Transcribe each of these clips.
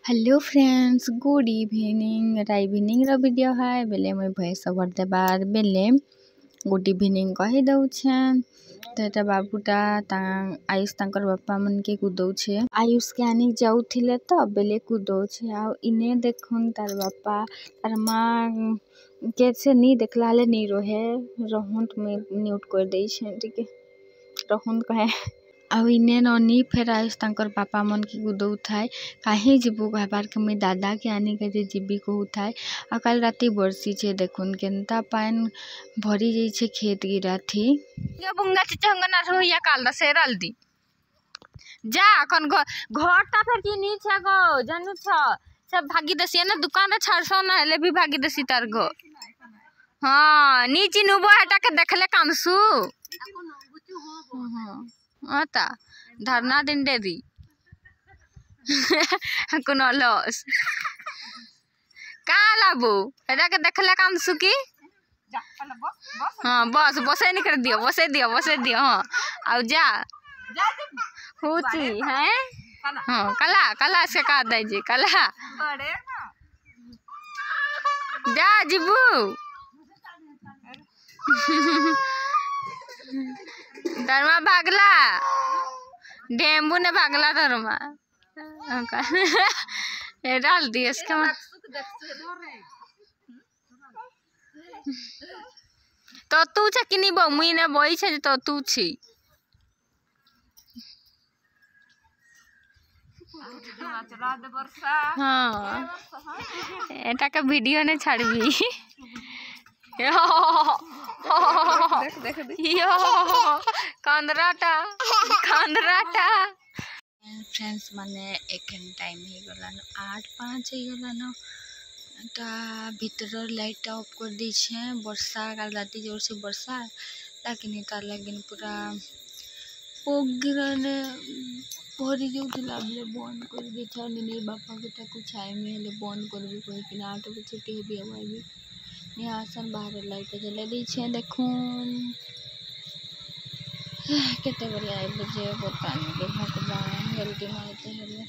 Hello friends, good evening. एटा evening रो video है बेले मुई भॉइस ओवर देबार बेले गुड इवनिंग कहि दउछे। तो एटा बाबूटा आयुष तांकर बापा मन के कुदौछे। आयुष के आनी जाउथिले तो बेले कुदौछे। आ इने देखुन तार बापा तार माँ कैसे नी देखला ले नी रोहे रहन में म्यूट कर देई छे। ठीक है, रहन कहे आउ इने ननी फेर आयुष तांकर बापा मन के गुदौथाय काहे जिबू कहबार के मुई दादा के आनी के जिबी कहूथाय। आ काल राती बरसी छे देखुन केनता पान भरी जाई छे खेत गिराथी ये बुंगा चिचंगा ना रोया काल दा सेरल दी जा कन घरटा फेर की नी छे गो जानू छ सब भागी दसी ना दुकान रे छाड़सो ना हेले भी भागी दसी तार गो। हां नी चिनुबो हटा के देखले कामसु आता धरना दिन दे दी कोनो लॉस का लाबू हटा के देखले कामसु की। हाँ बस बसे नहीं कर दियो बसे दियो हाँ आउ जा होची हैं हाँ कला कला से का दे जी कला जा जिबू धर्मा भागला डेम्बू ने भागला धर्मा डाल दिए इसके तो तू छे कि नहीं मुई ने बोई छे तो तू छी हाँ एटा के वीडियो ने छाड़बी कांदराटा फ्रेंड्स माने एखन टाइम हे गलान 8:05 हे गलान। ता भीतर लाइट ऑफ कर दी छे। वर्षा काल राती जोर से वर्षा लेकिन तार लगिन पूरा पोगरने भरी जाउतिला बेले बंद कर दी था निने बापा के ताकू छाय में हेले बंद करबी कहि कि 8 बजे के भी आबी यहाँ आसन बाहर लाइट जला दी छे। देखून केते बढ़िया बजे पता नहीं भगवान जल्दी मारते हेले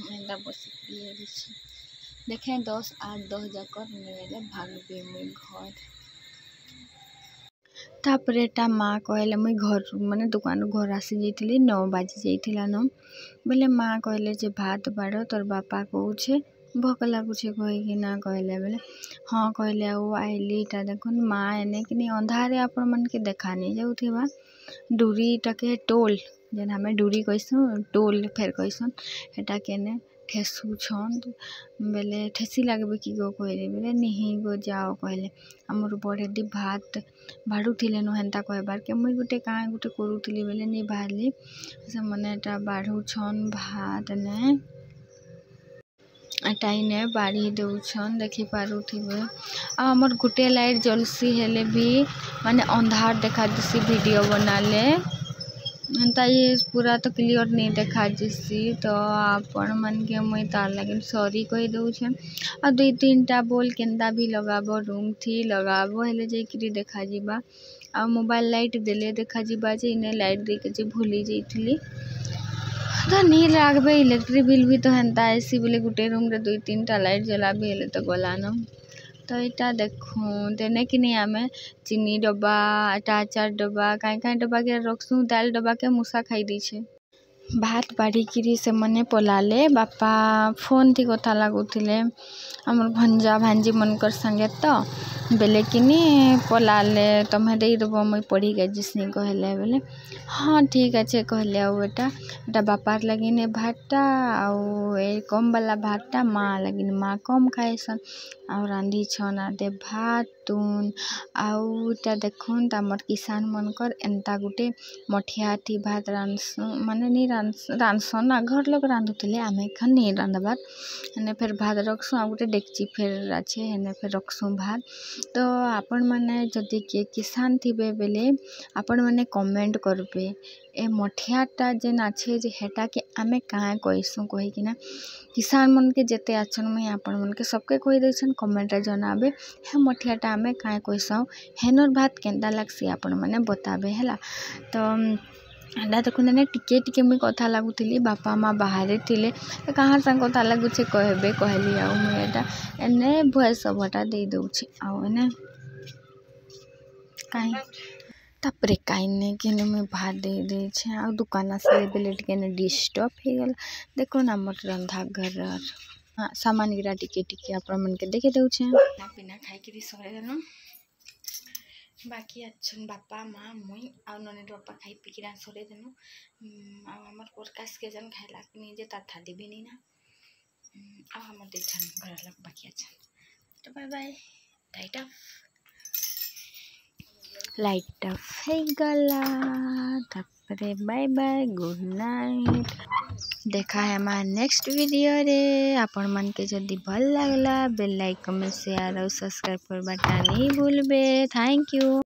मेंदा बस दिए छे। देखें 10:08 जाकर नेले भागबे मुई घर तापरे ता माँ कहले मुई घर माने दुकान घर आसी जाइथिली 9 बाजी जाइथिला न बोले माँ कहले जे भात बाड़ो तोर बापा कहूछे भोक लागुछे कहि कि ना कहले बोले हाँ कहले ओ आइली ता देखुन माँ एने कि अंधारे अपन मन के देखा नहीं जाउथिबा डूरी टके टोल जेन हमें डूरी कहसु टोल फेर कहसुन एटा केने ठेसु छन बेले ठेसी लागबे कि गो कहले बेले निही गो जाओ कहले हमर बड़े दी भात बाड़ुथिले न हेंता कहबार के मुई गुटे काहे गुटे करूथिली बेले नि बाहरली से मने एटा बाड़ू छन भात ने एटाइने बाड़ी दउछन देखि पारुथिबे। आ हमर गुटे लाइट जलसी हेले भी माने अंधार देखा दिसी वीडियो बनाले एंता ये पूरा तो क्लियर नहीं देखा जिसी तो आपण मन के मुई तार लगिन सॉरी कहि दउछे। आ 2-3टा बोल केंदा भी लगाबो रूम थी लगाबो हेले जेकरी देखा जीबा आ मोबाइल लाइट देले देखा जीबा जे इने लाइट दे के जे भूली जाइथिली तो नी लागबे। इलेक्ट्रिक बिल भी तो हेंता ऐसी बोले गुटे रूम रे 2-3टा लाइट जलाबे हेले तो गलान तो इटा देखो तेने कि नहीं आमे चीनी डब्बा एटा अचार डब्बा काई डब्बा के रखसु दाल डब्बा के मूसा खाई दी छे। भात बाड़ी किरी से मने पलाले बापा फोन थी कथा लागुथिले हमर भंजा भांजी मनकर संगे तो बेले किनी पलाले तमे दे दबो मुई पढ़ी के जिसनी कहले बेले हाँ ठीक अच्छे कहले आ बेटा बापार लगिने भातटा आउ ए कम वाला भातटा माँ लगिन माँ कम खाएसन और रांधी छन आदे भात तुन आउ ता देखुन हमर किसान मनकर एंता गुटे मठिया थी भात रांधसु माने नी रांधसन ना घर लोग रांधुथिले आमे खन नी रांधबार हेने फेर भात रखसु आ गुटे डेकची फेर अच्छे हेने फेर रखसु भात। तो आपण माने जदि के किसान थिबे बेले आपण माने कमेंट करबे ए मठियाटा जेन अच्छे जे हेटा के आमे काहे कहसु कहि कि ना किसान मन के जेते आछन मुई आपण मन के सबके कहि दैछन कमेंट रे जनाबे हे मठियाटा आमे काहे कहसु हेनर भात केंदा लागसी आपण माने बताबे हैला। तो एंडा देखुन टिके टिके मुई कथा लागुली बापा माँ बाहर थिले कहाँ संग कथा लगुचे कहबे कहली आउ मुझे एने भॉइस ओवरटा दे दउछि आउ एने कहीं तापरे कहीं कि मुझे भात दे दे आ दुकान आसले बेले टिके डिस्टर्ब हो गला देखो ना मोर रंधा घर सामान गिरा टिके टिके आपण मन के देखे दउछे ना पिना खाई के सरे देनु बाकी अच्छन बापा माँ मुई आ नने बापा खाई पी किना सरे देनु आ हमर पोडकास्ट के जन खाइला निजे तथा दिबिनी ना आ हमर देखन घर लग बाकी अच्छन तो बाय बाय लाइट ऑफ है गला तापरे बाय बाय गुड नाइट देखा है हमारा नेक्स्ट वीडियो रे आपण मन के जदी भल लागला बेल लाइक कमेंट शेयर और सब्सक्राइब कर बटा नहीं भूलबे थैंक यू।